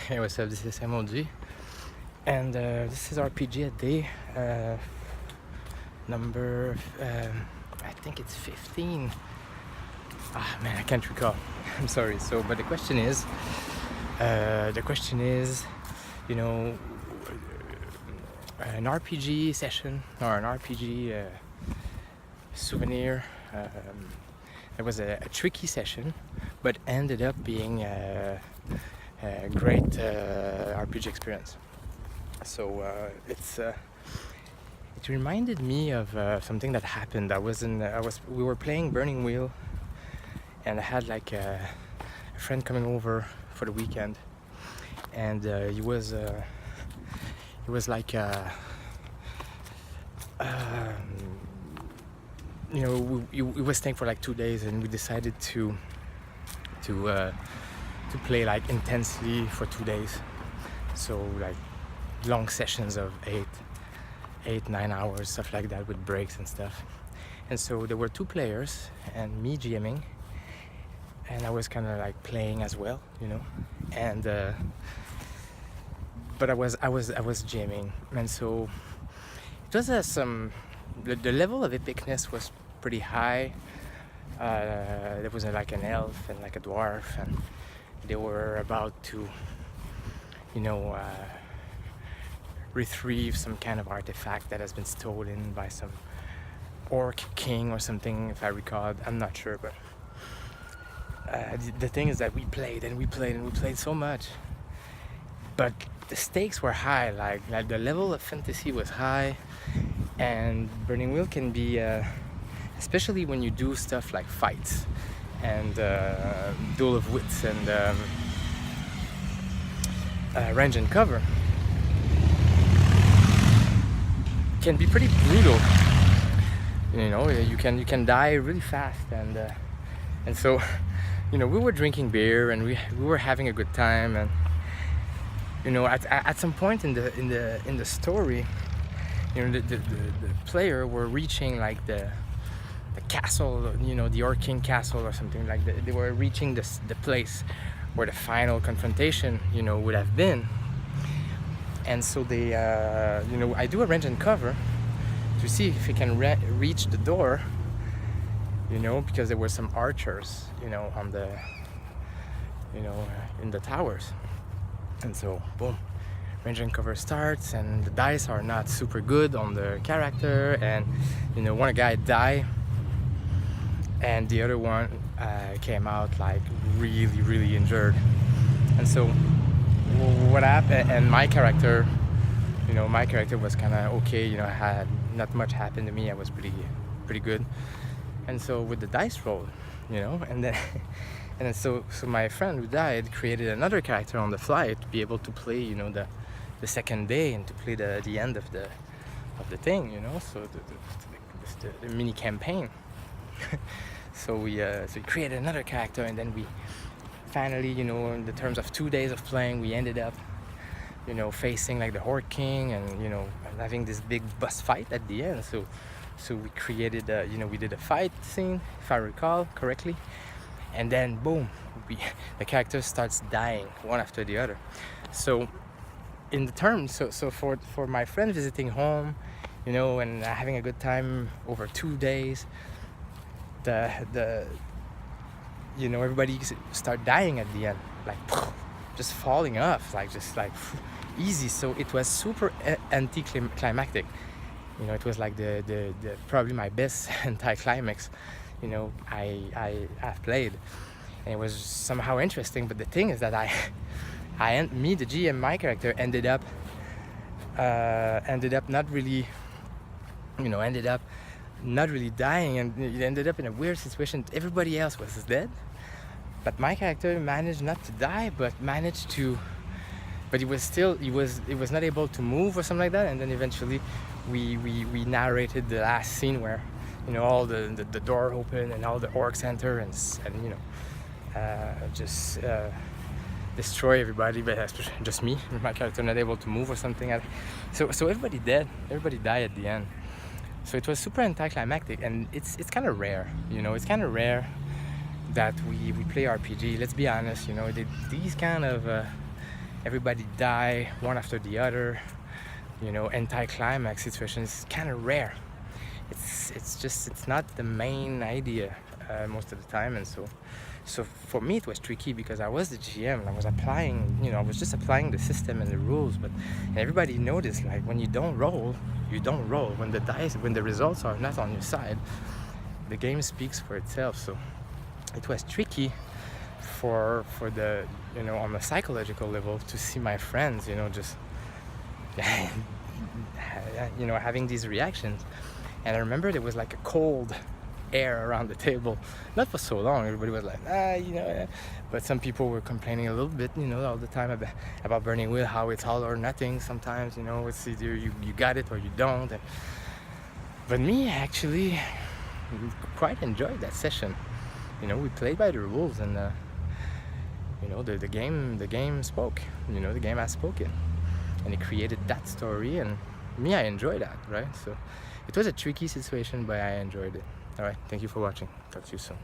Hey, what's up? This is MLG, and this is RPG a Day number. I think it's 15. Ah man, I can't recall. I'm sorry. So, but the question is, you know, an RPG session or an RPG souvenir. It was a tricky session, but ended up being a great RPG experience. So it reminded me of something that happened. We were playing Burning Wheel, and I had like a friend coming over for the weekend, and he was like we were staying for like 2 days, and we decided to play like intensely for 2 days. So like long sessions of 9 hours, stuff like that, with breaks and stuff. And so there were 2 players and me GMing, and I was kind of like playing as well, and but I was GMing, and so it was the level of epicness was pretty high. There was like an elf and like a dwarf, and they were about to retrieve some kind of artifact that has been stolen by some orc king or something, if I recall. I'm not sure, but the thing is that we played so much, but the stakes were high, like the level of fantasy was high. And Burning Wheel can be especially when you do stuff like fights and duel of wits and range and cover, can be pretty brutal. You can die really fast, and so we were drinking beer and we were having a good time, and at some point in the story, the player were reaching like the castle, the Orc King castle or something like that. They were reaching the place where the final confrontation would have been. And so they I do a range and cover to see if he can reach the door, because there were some archers on the in the towers. And so boom, range and cover starts, and the dice are not super good on the character, and one guy died, and the other one came out like really injured. And so what happened, and my character was kind of okay. Had not much happened to me. I was pretty good. And so with the dice roll, and then so my friend who died created another character on the fly to be able to play the second day, and to play the end of the thing, so the mini campaign. So we created another character, and then we finally, in the terms of 2 days of playing, we ended up facing like the Orc King, and having this big boss fight at the end. So we created we did a fight scene, if I recall correctly, and then boom, the character starts dying one after the other. So in the terms, so for my friend visiting home, and having a good time over 2 days, everybody start dying at the end, like just falling off, like just like easy. So it was super anticlimactic. It was like the probably my best anticlimax I've played, and it was somehow interesting. But the thing is that me, the GM, my character ended up not really dying, and it ended up in a weird situation. Everybody else was dead, but my character managed not to die, but he was not able to move or something like that. And then eventually we narrated the last scene where all the door opened and all the orcs enter, and just destroy everybody, but especially just me, my character not able to move or something. So everybody died at the end. So it was super anticlimactic, and it's kind of rare, it's kind of rare that we play RPG. Let's be honest, these kind of everybody die one after the other, you know, anti-climax situation is kind of rare. It's not the main idea most of the time, and so for me it was tricky because I was the GM and I was applying, you know, I was just applying the system and the rules, but everybody noticed, like, when you don't roll, you don't roll. When the results are not on your side, the game speaks for itself. So it was tricky for the, you know, on the psychological level, to see my friends, you know, just you know, having these reactions. And I remember there was like a cold air around the table, not for so long. Everybody was like, you know, but some people were complaining a little bit, you know, all the time about Burning Wheel, how it's all or nothing sometimes, you know, it's either you got it or you don't. But me, actually, quite enjoyed that session. You know, we played by the rules, and you know, the game spoke. You know, the game has spoken, and it created that story, and me, I enjoyed that, right? So it was a tricky situation, but I enjoyed it. All right, thank you for watching. Talk to you soon.